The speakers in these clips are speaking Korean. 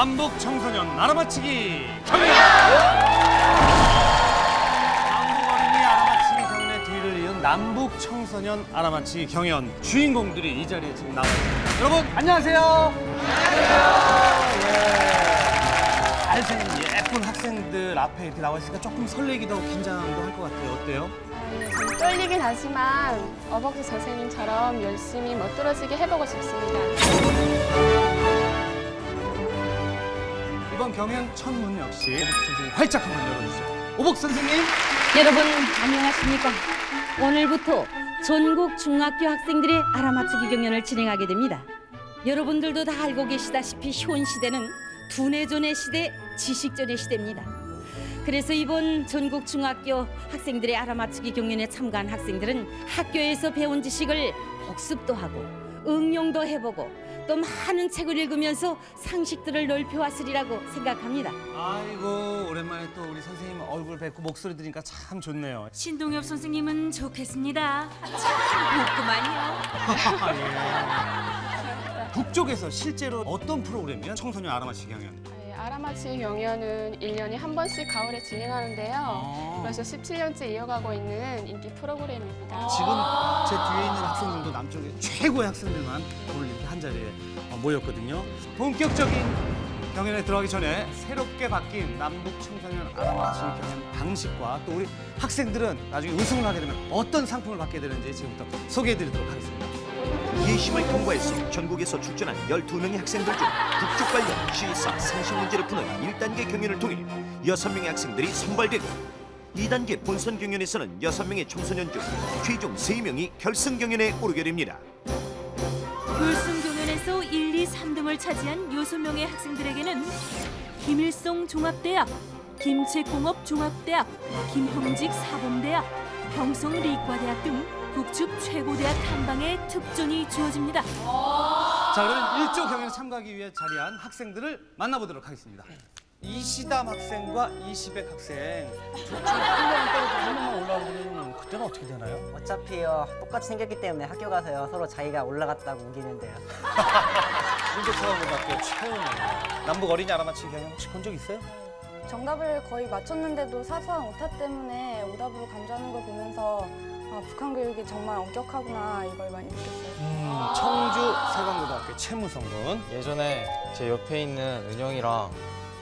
남북 청소년 알아맞히기 경연! 남북 어린이 알아맞히기 경연의 뒤를 이은 남북 청소년 알아맞히기 경연 주인공들이 이 자리에 지금 나와 있습니다. 여러분 안녕하세요. 안녕하세요. 잘생긴 예쁜 학생들 앞에 이렇게 나와 있으니까 조금 설레기도 하고 긴장도 할 것 같아요. 어때요? 좀 떨리긴 하지만 어복수 선생님처럼 열심히 멋들어지게 해보고 싶습니다. 이번 경연 첫 문 역시 오복 선생님 활짝 한번 열어주세요. 오복 선생님. 여러분 안녕하십니까? 오늘부터 전국 중학교 학생들의 알아맞히기 경연을 진행하게 됩니다. 여러분들도 다 알고 계시다시피 현 시대는 두뇌전의 시대, 지식전의 시대입니다. 그래서 이번 전국 중학교 학생들의 알아맞히기 경연에 참가한 학생들은 학교에서 배운 지식을 복습도 하고 응용도 해보고 또 많은 책을 읽으면서 상식들을 넓혀왔으리라고 생각합니다. 아이고 오랜만에 또 우리 선생님 얼굴 뵙고 목소리 들으니까 참 좋네요. 신동엽 선생님은 좋겠습니다. 참 곱구만요. 예. 북쪽에서 실제로 어떤 프로그램이야? 청소년 알아맞히기 경연. 알아맞히기 경연은 1년에 한 번씩 가을에 진행하는데요. 벌써 17년째 이어가고 있는 인기 프로그램입니다. 지금 제 뒤에 있는 학생들도 남쪽의 최고의 학생들만 오늘 이렇게 한 자리에 모였거든요. 본격적인 경연에 들어가기 전에 새롭게 바뀐 남북 청소년 알아맞히기 경연 방식과 또 우리 학생들은 나중에 우승을 하게 되면 어떤 상품을 받게 되는지 지금부터 소개해드리도록 하겠습니다. 예심을 통과해서 전국에서 출전한 12명의 학생들 중 북쪽 관련 시사 상식 문제를 푸는 1단계 경연을 통해 6명의 학생들이 선발되고 2단계 본선 경연에서는 6명의 청소년 중 최종 3명이 결승 경연에 오르게 됩니다. 결승 경연에서 1, 2, 3등을 차지한 6명의 학생들에게는 김일성 종합대학, 김책공업 종합대학, 김형직 사범대학, 평성리과대학 등 북측 최고대학 탐방의 특전이 주어집니다. 자, 그럼 1조 경연에 참가하기 위해 자리한 학생들을 만나보도록 하겠습니다. 이시담 학생과 이시백 학생. 한 명만 올라오면 그때는 어떻게 되나요? 어차피요 똑같이 생겼기 때문에 학교 가서요 서로 자기가 올라갔다고 우기는데요. 인도초등학교 최은혜. 남북 어린이 알아맞히기 경연 혹시 본 적 있어요? 정답을 거의 맞췄는데도 사소한 오타 때문에 오답으로 간주하는 걸 보면서 북한 교육이 정말 엄격하구나 이걸 많이 느꼈어요. 청주 세관고등학교 최무성 군. 예전에 제 옆에 있는 은영이랑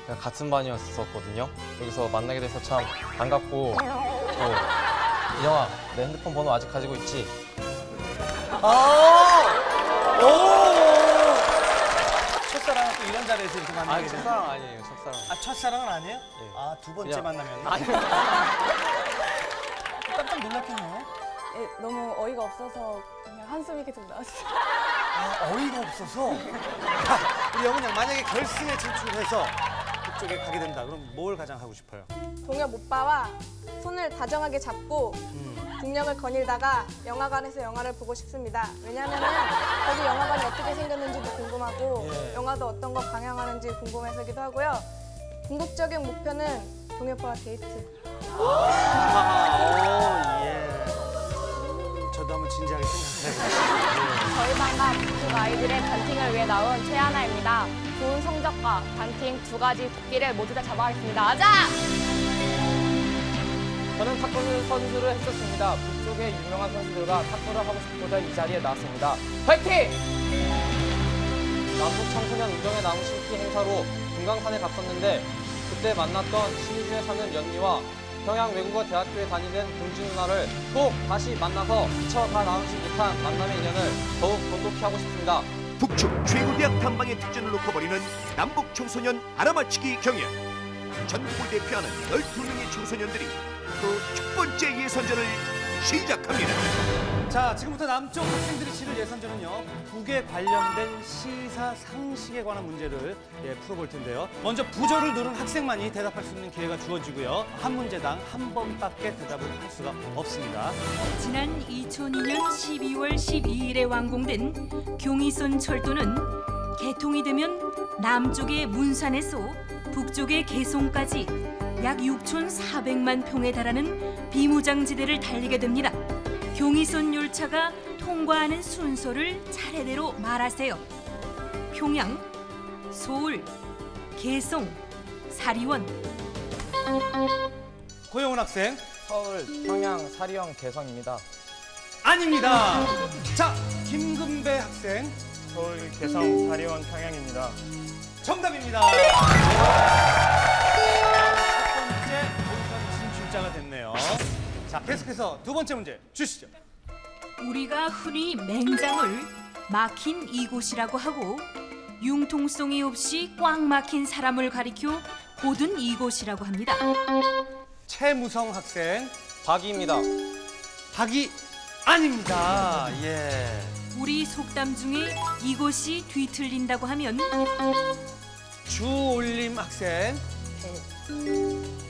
그냥 같은 반이었었거든요. 여기서 만나게 돼서 참 반갑고 또 은영아 내 핸드폰 번호 아직 가지고 있지? 첫사랑은 또 이런 자리에서 이렇게 만나게 되는 첫사랑 아니에요, 첫사랑. 첫사랑은 아니에요? 예. 두 번째 그냥- 만나면? 아니. 깜짝 놀랐겠네요. 예, 너무 어이가 없어서 그냥 한숨이 계속 나왔어요. 어이가 없어서? 우리 영은 양 만약에 결승에 진출해서 그쪽에 가게 된다. 그럼 뭘 가장 하고 싶어요? 동엽 오빠와 손을 다정하게 잡고 국력을 거닐다가 영화관에서 영화를 보고 싶습니다. 왜냐하면 거기 영화관이 어떻게 생겼는지도 궁금하고 영화도 어떤 거 방영하는지 궁금해서기도 하고요. 궁극적인 목표는 동엽 오빠와 데이트. 저도 한번 진지하게 생각해보겠습니다. 저희 반과 북측 아이들의 반팅을 위해 나온 최하나입니다. 좋은 성적과 반팅 두 가지 토끼를 모두 다 잡아가겠습니다. 가자! 저는 탁구 선수를 했었습니다. 북쪽의 유명한 선수들과 탁구를 하고 싶어서 이 자리에 나왔습니다. 파이팅! 남북 청소년 우정의 나무 심기 행사로 금강산에 갔었는데 그때 만났던 신의주에 사는 연미와 평양 외국어 대학교에 다니는 동진 누나를 꼭 다시 만나서 미처 다 나누지 못한 만남의 인연을 더욱 돈독히 하고 싶습니다. 북측 최고대학 탐방의 특전을 놓고버리는 남북 청소년 알아맞히기 경연. 전국을 대표하는 12명의 청소년들이 그 첫 번째 예선전을 시작합니다. 자, 지금부터 남쪽 학생들이 치를 예선전은요. 북에 관련된 시사 상식에 관한 문제를 풀어볼 텐데요. 먼저 부저를 누른 학생만이 대답할 수 있는 기회가 주어지고요. 한 문제당 한 번밖에 대답을 할 수가 없습니다. 지난 2002년 12월 12일에 완공된 경의선 철도는 개통이 되면 남쪽의 문산에서 북쪽의 개송까지 약 6,400만 평에 달하는 비무장지대를 달리게 됩니다. 경의선 열차가 통과하는 순서를 차례대로 말하세요. 평양, 서울, 개송, 사리원. 고영훈 학생. 서울 평양 사리형 개성입니다. 아닙니다. 자, 김금배 학생. 서울 개성 사리원 평양입니다. 정답입니다. 첫 번째 본선 진출자가 됐네요. 자, 계속해서 두 번째 문제 주시죠. 우리가 흔히 맹장을 막힌 이곳이라고 하고 융통성이 없이 꽉 막힌 사람을 가리켜 고든 이곳이라고 합니다. 최무성 학생. 박이입니다. 박이 아닙니다. 예. 우리 속담 중에 이것이 뒤틀린다고 하면 주올림 학생.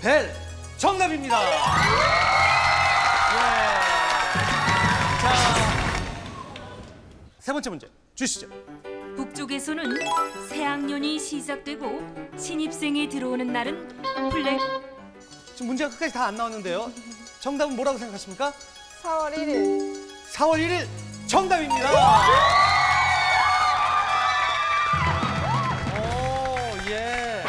벨. 정답입니다. 예. 자, 세 번째 문제 주시죠. 북쪽에서는 새학년이 시작되고 신입생이 들어오는 날은 플랫. 지금 문제가 끝까지 다 안 나왔는데요. 정답은 뭐라고 생각하십니까? 4월 1일. 4월 1일 정답입니다. 오, 예.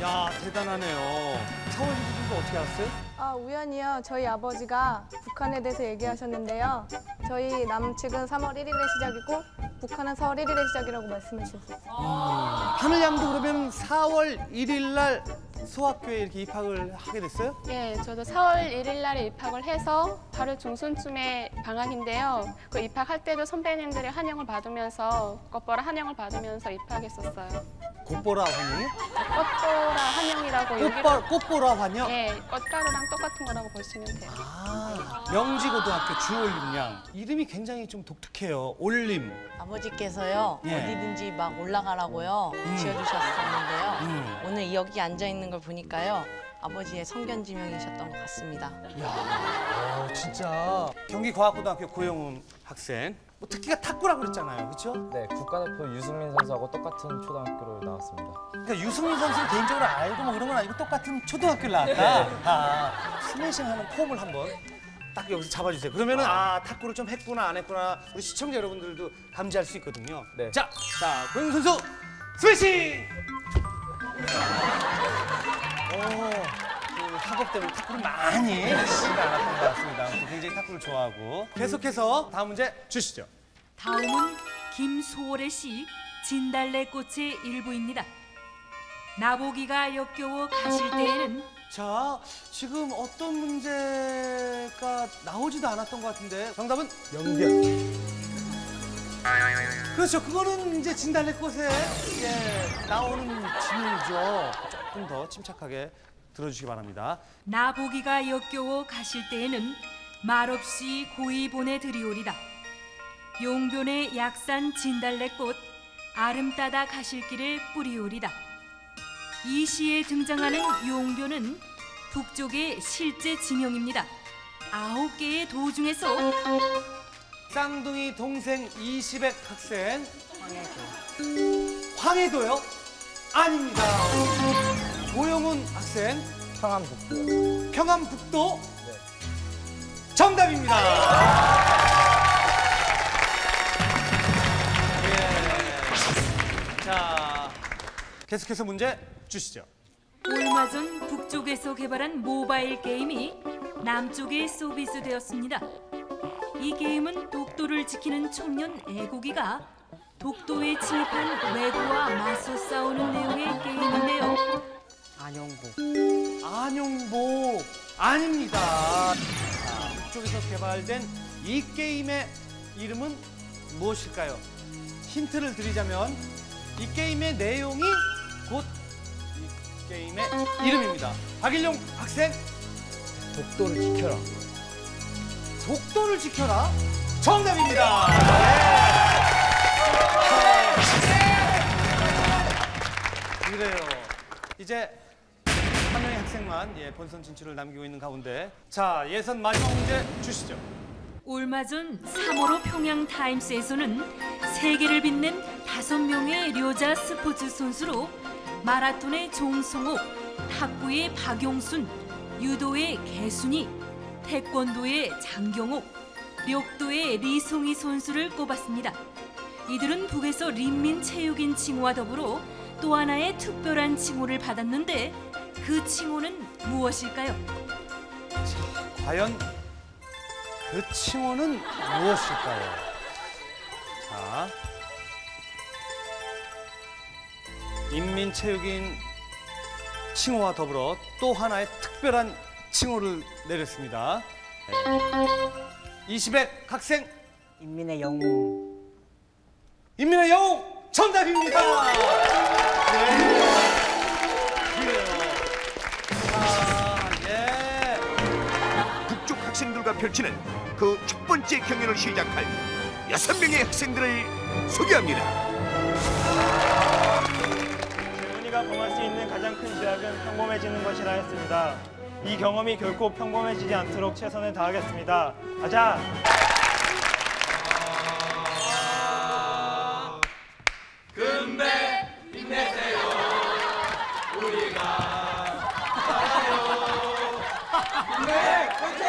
야, 대단하네요. 4월 1일인데 어떻게 알았어요? 아, 우연히요. 저희 아버지가 북한에 대해서 얘기하셨는데요. 저희 남측은 3월 1일에 시작이고 북한은 4월 1일에 시작이라고 말씀해 주셨어요. 하늘 양도 그러면 4월 1일 날 소학교에 이렇게 입학을 하게 됐어요? 예, 저도 4월 1일 날에 입학을 해서 바로 중순쯤에 방학인데요. 그 입학할 때도 선배님들의 환영을 받으면서 꽃보라 환영을 받으면서 입학했었어요. 꽃보라 환영이요? 꽃보라 환영이라고 꽃보라 환영? 예, 꽃가루랑 똑같은 거라고 보시면 돼요. 아, 명지고등학교 주올림 양. 이름이 굉장히 좀 독특해요. 올림. 아버지께서요 예. 어디든지 막 올라가라고요 지어주셨었는데요. 오늘 여기 앉아 있는 걸 보니까요 아버지의 성견지명이셨던 것 같습니다. 이야, 진짜 경기과학고등학교 고영훈 학생. 뭐 특기가 탁구라고 그랬잖아요, 그렇죠? 네, 국가대표 유승민 선수하고 똑같은 초등학교를 나왔습니다. 그러니까 유승민 선수는 개인적으로 알고 뭐 그런 건 아니고 똑같은 초등학교를 나왔다. 아, 스매싱하는 폼을 한번 딱 여기서 잡아주세요. 그러면은 탁구를 좀 했구나 안 했구나 우리 시청자 여러분들도 감지할 수 있거든요. 네. 자, 고영훈 선수 스매싱! 그 학업 때문에 탁구를 많이 치지 않았던 것 같습니다. 굉장히 탁구를 좋아하고. 계속해서 다음 문제 주시죠. 다음은 김소월의 시 진달래꽃의 일부입니다. 나보기가 역겨워 가실 때에는 자, 지금 어떤 문제가 나오지도 않았던 것 같은데 정답은 영변. 그렇죠. 그거는 이제 진달래꽃에 나오는 진이죠. 조금 더 침착하게 들어주시기 바랍니다. 나보기가 역겨워 가실 때에는 말없이 고이 보내드리오리다. 용변의 약산 진달래꽃 아름따다 가실 길에 뿌리오리다. 이 시에 등장하는 용변은 북쪽의 실제 지명입니다. 9개의 도 중에서 쌍둥이 동생 이시백 학생. 황해도요? 아닙니다. 고영훈 학생. 평안북도. 평안북도? 네. 정답입니다. 예. 자, 계속해서 문제 주시죠. 얼마 전 북쪽에서 개발한 모바일 게임이 남쪽에 서비스되었습니다. 이 게임은 독도를 지키는 청년 애국이가 독도에 침입한 왜구와 맞서 싸우는 내용의 게임인데요. 안용복 아닙니다. 자, 북쪽에서 개발된 이 게임의 이름은 무엇일까요? 힌트를 드리자면 이 게임의 내용이 곧 이 게임의 이름입니다. 박일용 학생. 독도를 지켜라. 독도를 지켜라. 정답입니다. 그래요. 이제 한 명의 학생만 본선 진출을 남기고 있는 가운데 자, 예선 마지막 문제 주시죠. 얼마 전 3월호 평양 타임스에서는 세계를 빛낸 5명의 여자 스포츠 선수로 마라톤의 종성옥, 탁구의 박용순, 유도의 개순이, 태권도의 장경옥, 력도의 리송이 선수를 꼽았습니다. 이들은 북에서 린민체육인 칭호와 더불어 또 하나의 특별한 칭호를 받았는데 그 칭호는 무엇일까요? 과연 그 칭호는 무엇일까요? 자, 인민체육인 칭호와 더불어 또 하나의 특별한 칭호를 내렸습니다. 20회 학생 인민의 영웅. 인민의 영웅 정답입니다. 네. 그래요. 예. 북쪽 학생들과 펼치는 그 첫 번째 경연을 시작할 6명의 학생들을 소개합니다. 젊은이가 범할 수 있는 가장 큰 죄악은 평범해지는 것이라 했습니다. 이 경험이 결코 평범해지지 않도록 최선을 다하겠습니다. 가자! 근데 힘내세요. 우리가 네, 여기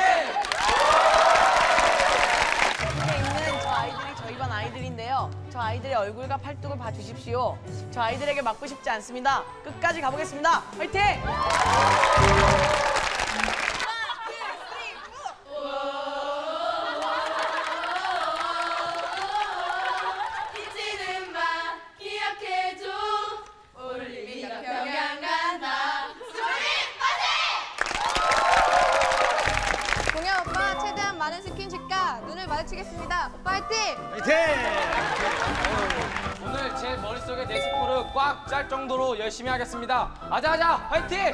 있는 저 아이들이 저희 반 아이들인데요. 저 아이들의 얼굴과 팔뚝을 봐주십시오. 저 아이들에게 맞고 싶지 않습니다. 끝까지 가보겠습니다. 화이팅! 잊지는 마, 기억해줘. 올림픽 평양 간다. 동현 오빠 최대한 많은 스킨십과 눈을 마주치겠습니다. 오빠 화이팅! 오늘 제 머릿속에 데스크를 꽉 짤 정도로 열심히 하겠습니다. 아자아자 화이팅!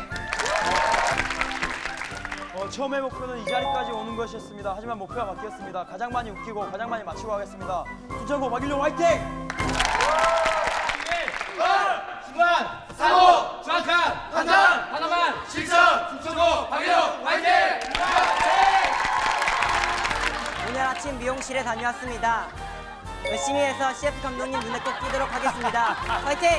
처음의 목표는 이 자리까지 오는 것이었습니다. 하지만 목표가 바뀌었습니다. 가장 많이 웃기고 가장 많이 맞추고 가겠습니다. 순천고 박일용 화이팅! 순간, 사고, 정확한 판단, 하나만, 실천, 순천고 박일용 화이팅! 오늘 아침 미용실에 다녀왔습니다. 열심히 해서 CF 감독님 눈에 꼭 띄도록 하겠습니다. 화이팅!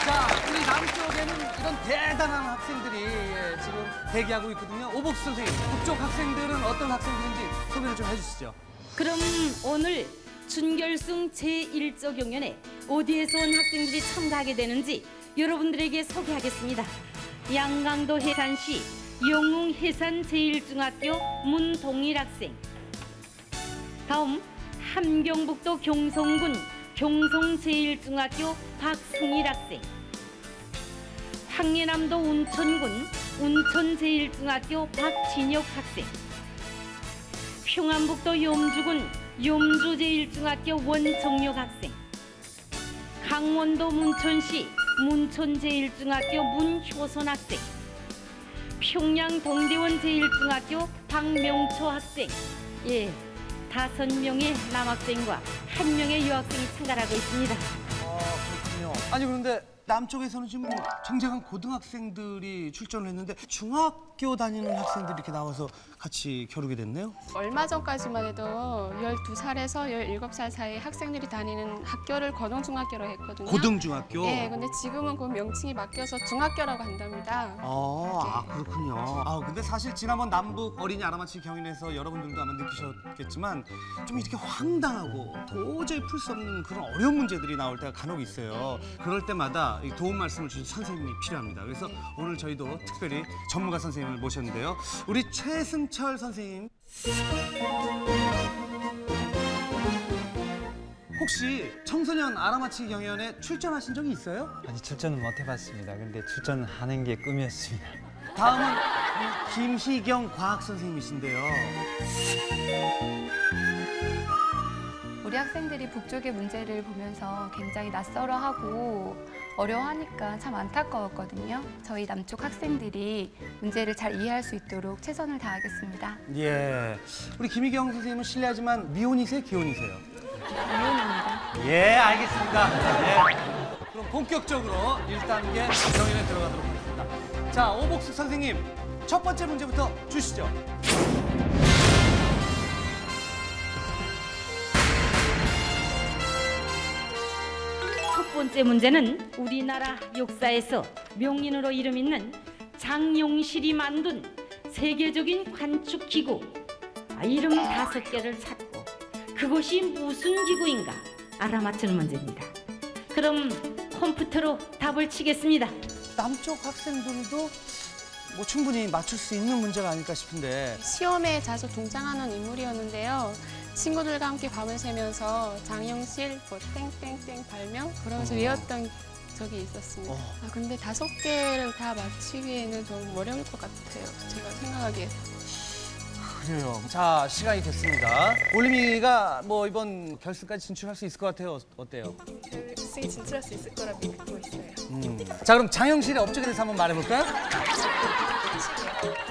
자, 우리 남쪽에는 이런 대단한 학생들이 지금 대기하고 있거든요. 오복수 선생님, 북쪽 학생들은 어떤 학생들인지 소개를 좀 해주시죠. 그럼 오늘 준결승 제1조 경연에 어디에서 온 학생들이 참가하게 되는지 여러분들에게 소개하겠습니다. 양강도 해산시 영웅 해산 제1중학교 문동일 학생, 다음 함경북도 경성군 경성 제1중학교 박승일 학생, 황해남도 운천군 운천 제1중학교 박진혁 학생, 평안북도 염주군 염주 제1중학교 원정혁 학생, 강원도 문천시 문천 제1중학교 문효선 학생, 평양 동대원 제1중학교 박명초 학생, 5명의 남학생과 1명의 여학생이 참가하고 있습니다. 그렇군요. 아니 그런데 남쪽에서는 지금 굉장한 고등학생들이 출전을 했는데 중학교 다니는 학생들이 이렇게 나와서 같이 겨루게 됐네요. 얼마 전까지만 해도 12살에서 17살 사이 학생들이 다니는 학교를 고등중학교로 했거든요. 고등중학교? 네, 근데 지금은 그 명칭이 바뀌어서 중학교라고 한답니다. 그렇군요. 근데 사실 지난번 남북 어린이 아라마치 경연에서 여러분들도 아마 느끼셨겠지만 좀 이렇게 황당하고 도저히 풀 수 없는 그런 어려운 문제들이 나올 때가 간혹 있어요. 그럴 때마다 도움 말씀을 주신 선생님이 필요합니다. 그래서 오늘 저희도 특별히 전문가 선생님을 모셨는데요. 우리 최승철 선생님. 혹시 청소년 아라마치 경연에 출전하신 적이 있어요? 아니 출전은 못 해봤습니다. 근데 출전하는 게 꿈이었습니다. 다음은 김희경 과학 선생님이신데요. 우리 학생들이 북쪽의 문제를 보면서 굉장히 낯설어하고 어려워하니까 참 안타까웠거든요. 저희 남쪽 학생들이 문제를 잘 이해할 수 있도록 최선을 다하겠습니다. 예, 우리 김희경 선생님은 실례하지만 미혼이세요, 기혼이세요? 미혼입니다. 예, 알겠습니다. 예. 그럼 본격적으로 1단계 경연에 들어가도록 하겠습니다. 자, 오복수 선생님, 첫 번째 문제부터 주시죠. 첫 번째 문제는 우리나라 역사에서 명인으로 이름 있는 장용실이 만든 세계적인 관측기구 이름 5개를 찾고 그것이 무슨 기구인가 알아맞히는 문제입니다. 그럼 컴퓨터로 답을 치겠습니다. 남쪽 학생들도 뭐 충분히 맞출 수 있는 문제가 아닐까 싶은데. 시험에 자주 등장하는 인물이었는데요. 친구들과 함께 밤을 새면서 장영실, 뭐 땡땡땡 발명 그러면서 외웠던 적이 있었습니다. 근데 5개를 다 맞히기에는 좀 어려울 것 같아요. 제가 생각하기에. 그래요. 자, 시간이 됐습니다. 올림이가 뭐 이번 결승까지 진출할 수 있을 것 같아요. 어때요? 결승에 진출할 수 있을 거라 믿고 있어요. 자, 그럼 장영실의 업적에 대해서 한번 말해볼까요?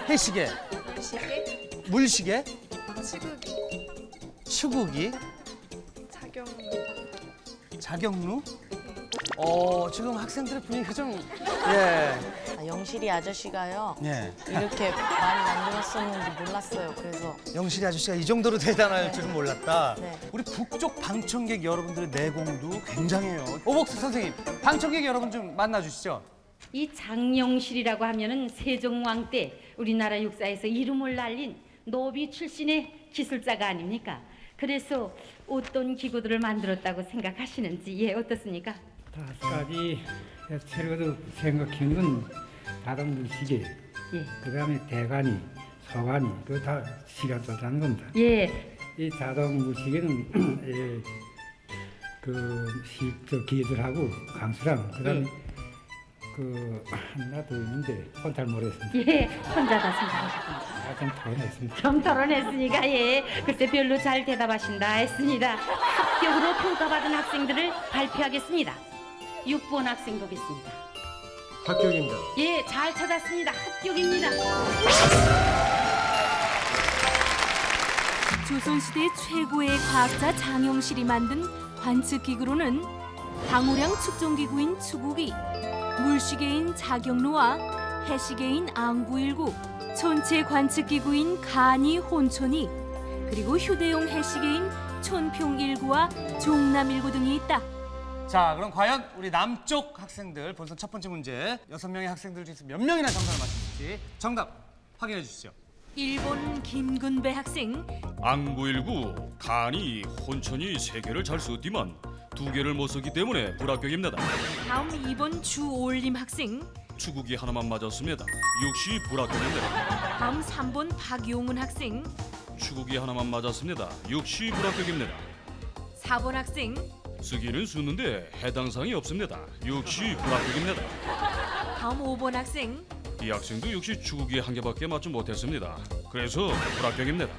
해시계, 시계, 물시계, 치구기, 추구기, 자경루. 지금 학생들의 분위기가 좀 영실이 아저씨가요. 예. 이렇게 많이 만들었었는지 몰랐어요. 그래서 영실이 아저씨가 이 정도로 대단할 줄은 몰랐다. 네. 우리 북쪽 방청객 여러분들의 내공도 굉장해요. 오복수 선생님, 방청객 여러분 좀 만나주시죠. 이 장영실이라고 하면은 세종왕 때 우리나라 역사에서 이름을 날린 노비 출신의 기술자가 아닙니까? 그래서 어떤 기구들을 만들었다고 생각하시는지 어떻습니까? 5가지 새로 생각하는 건 다동물시계, 그다음에 대간이, 서간이, 그거 다 시간 조절하는 겁니다. 이 자동물시계는 그 기들하고 강수랑, 그다음에 그 하나 더 있는데 혼잘 모르겠습니다. 혼자 다 생각하셨군요. 좀 토론했습니다. 좀 토론했으니까 글쎄 별로 잘 대답하신다 했습니다. 합격으로 평가받은 학생들을 발표하겠습니다. 6번 학생 보겠습니다. 합격입니다. 잘 찾았습니다. 합격입니다. 조선시대 최고의 과학자 장영실이 만든 관측기구로는 방호량 측정기구인 추구기, 물시계인 자경루와 해시계인 앙부일구, 촌체 관측기구인 간이 혼촌이, 그리고 휴대용 해시계인 촌평일구와 종남일구 등이 있다. 자, 그럼 과연 우리 남쪽 학생들 본선 첫 번째 문제 6명의 학생들 중에서 몇 명이나 정답을 맞출지 정답 확인해 주시죠. 1번 김근배 학생. 앙부일구, 간이, 혼천이 3개를 잘 썼지만 2개를 못 썼기 때문에 불합격입니다. 다음 2번 주올림 학생. 추구기 하나만 맞았습니다. 역시 불합격입니다. 다음 3번 박용은 학생. 추구기 하나만 맞았습니다. 역시 불합격입니다. 4번 학생. 쓰기는 쓰는데 해당 사항이 없습니다. 역시 불합격입니다. 다음 5번 학생. 이 학생도 역시 추구기 1개밖에 맞지 못했습니다. 그래서 불합격입니다.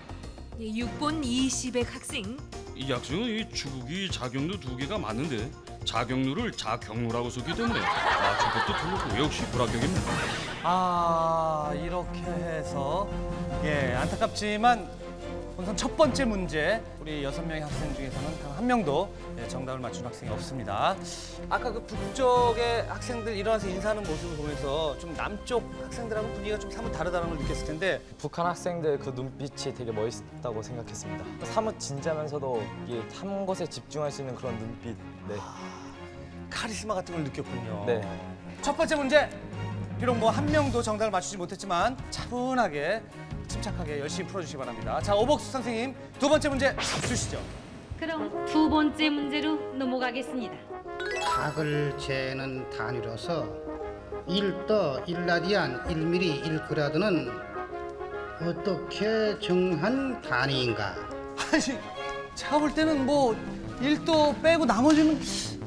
6번 이시백 학생. 이 학생은 이 추구기 자경루 2개가 맞는데 자경루를 자경루라고 썼기 때문에 맞출 것도 틀렸고 역시 불합격입니다. 이렇게 해서 안타깝지만 본선 첫 번째 문제 우리 6명의 학생 중에서는 단 한 명도 정답을 맞춘 학생이 없습니다. 아까 그 북쪽의 학생들 일어나서 인사하는 모습을 보면서 좀 남쪽 학생들하고 분위기가 좀 사뭇 다르다는 걸 느꼈을 텐데 북한 학생들 그 눈빛이 되게 멋있다고 생각했습니다. 사뭇 진지하면서도 이게 한 곳에 집중할 수 있는 그런 눈빛. 카리스마 같은 걸 느꼈군요. 첫 번째 문제 비록 뭐 한 명도 정답을 맞추지 못했지만 차분하게 침착하게 열심히 풀어주시기 바랍니다. 자, 오복수 선생님 2번째 문제 주시죠. 그럼 2번째 문제로 넘어가겠습니다. 각을 재는 단위로서 1도 1라디안 1mm 1그라드는 어떻게 정한 단위인가? 아니, 제가 볼 때는 뭐 1도 빼고 나머지는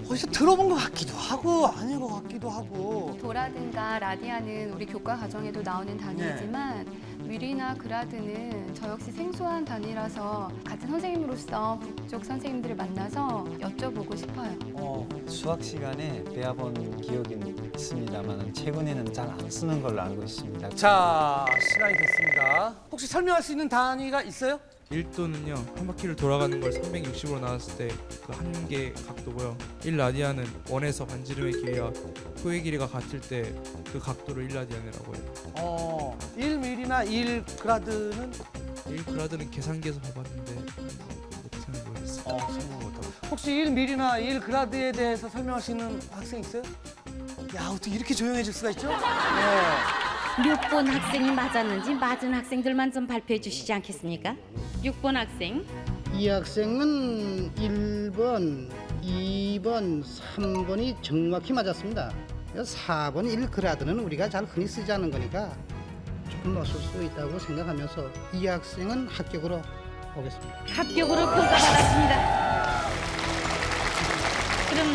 어디서 들어본 것 같기도 하고 아닌 것 같기도 하고. 도라든가 라디안은 우리 교과 과정에도 나오는 단위이지만 미리나 그라드는 저 역시 생소한 단위라서 같은 선생님으로서 북쪽 선생님들을 만나서 여쭤보고 싶어요. 수학 시간에 배워본 기억이 있습니다만 최근에는 잘 안 쓰는 걸로 알고 있습니다. 자, 시간이 됐습니다. 혹시 설명할 수 있는 단위가 있어요? 1도는요, 한 바퀴를 돌아가는 걸 360으로 나눴을 때 그 한 개 각도고요. 1라디안은 원에서 반지름의 길이와 표의 길이가 같을 때 그 각도를 1라디안이라고 해요. 1mm나 1그라드는? 1그라드는 계산기에서 봐봤는데 못하는 모르겠어요. 설명 못하고. 혹시 1mm나 1그라드에 대해서 설명할 수 있는 학생 있어요? 야, 어떻게 이렇게 조용해질 수가 있죠? 6번 학생이 맞았는지 맞은 학생들만 좀 발표해 주시지 않겠습니까? 6번 학생. 이 학생은 1번 2번, 3번이 정확히 맞았습니다. 4번 1그라드는 우리가 잘 흔히 쓰지 않는 거니까 조금 넣었을 수 있다고 생각하면서 이 학생은 합격으로 오겠습니다. 합격으로 평가받았습니다. 그럼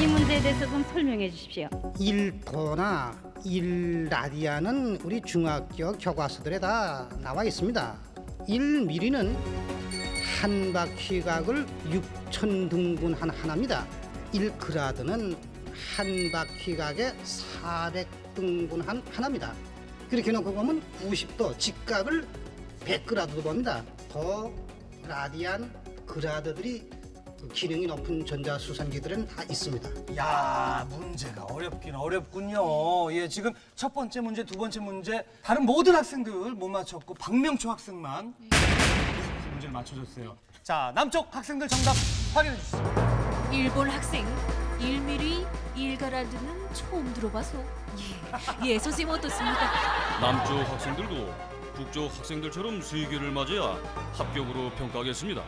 이 문제에 대해서 좀 설명해 주십시오. 1토나 1라디안은 우리 중학교 교과서들에 다 나와 있습니다. 1mm는 한 바퀴각을 6,000등분한 하나입니다. 1그라드는 한 바퀴각에 400등분한 하나입니다. 그렇게 놓고 보면 90도 직각을 100그라드도 봅니다. 더 라디안 그라드들이 그 기능이 높은 전자수산기들은 다 있습니다. 야, 문제가 어렵긴 어렵군요. 예, 지금 첫 번째 문제, 두 번째 문제 다른 모든 학생들 못 맞췄고 박명초 학생만 문제를 맞춰줬어요. 자, 남쪽 학생들 정답 확인해 주시죠. 일본 학생 1mm 1가라드는 처음 들어봐서 예 선생님 어떻습니까? 남쪽 학생들도 북쪽 학생들처럼 세계를 맞아야 합격으로 평가하겠습니다.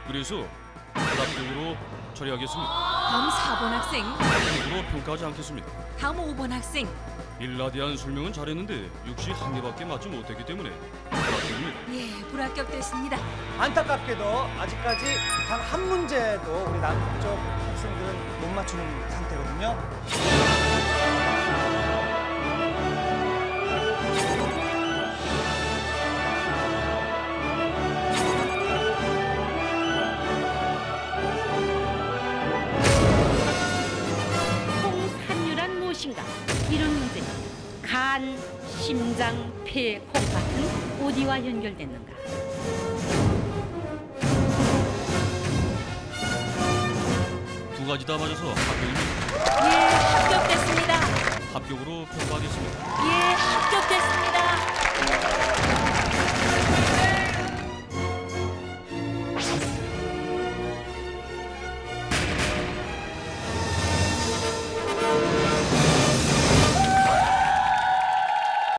그래서 합격으로 처리하겠습니다. 다음 4번 학생 합격으로 평가하지 않겠습니다. 다음 5번 학생 1라디안 설명은 잘했는데 역시 한 개밖에 맞지 못했기 때문에 불합격입니다. 예 불합격됐습니다. 안타깝게도 아직까지 단 한 문제도 우리 남쪽 학생들은 못 맞추는 상태거든요. 홍산유란 무엇인가? 이런 문제. 간, 심장, 폐, 콩 같은 어디와 연결됐는가? 두 가지 다 맞아서 합격입니다. 예 합격됐습니다. 합격으로 평가하겠습니다. 예 합격됐습니다.